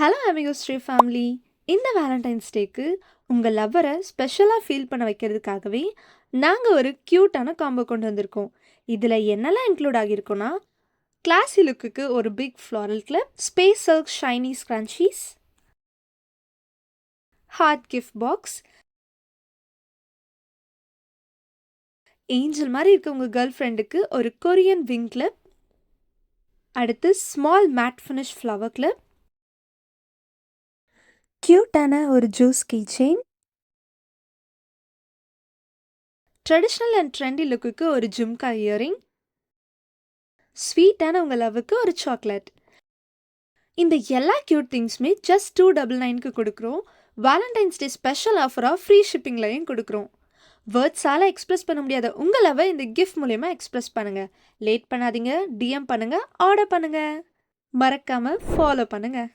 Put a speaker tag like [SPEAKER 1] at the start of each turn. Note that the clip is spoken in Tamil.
[SPEAKER 1] Hello amigo Sri family. இந்த வேலண்டைன்ஸ் டேக்கு உங்கள் லவ்வரை ஸ்பெஷலாக ஃபீல் பண்ண வைக்கிறதுக்காகவே நாங்கள் ஒரு க்யூட்டான காம்போ கொண்டு வந்திருக்கோம். இதில் என்னெல்லாம் இன்க்ளூட் ஆகியிருக்கோன்னா, கிளாஸி லுக்குக்கு ஒரு big floral clip, space silk shiny scrunchies, heart gift box, angel மாதிரி இருக்க உங்கள் கேர்ள் ஃப்ரெண்டுக்கு ஒரு கொரியன் விங் கிளிப், அடுத்து small matte finish flower clip, க்யூட்டான ஒரு juice key chain, traditional and trendy லுக்குக்கு ஒரு ஜும்கா இயரிங், ஸ்வீட்டான உங்கள் லவ்வுக்கு ஒரு சாக்லேட். இந்த எல்லா க்யூட் திங்ஸுமே ஜஸ்ட் $299க்கு கொடுக்குறோம். வேலண்டைன்ஸ் டே ஸ்பெஷல் ஆஃபராக ஃப்ரீ ஷிப்பிங்லையும் கொடுக்குறோம். வேர்ட்ஸால் எக்ஸ்பிரஸ் பண்ண முடியாத உங்கள் லவ்வை இந்த கிஃப்ட் மூலயமா எக்ஸ்பிரஸ் பண்ணுங்கள். லேட் பண்ணாதீங்க, டிஎம் பண்ணுங்கள், ஆர்டர் பண்ணுங்கள், மறக்காமல் ஃபாலோ பண்ணுங்கள்.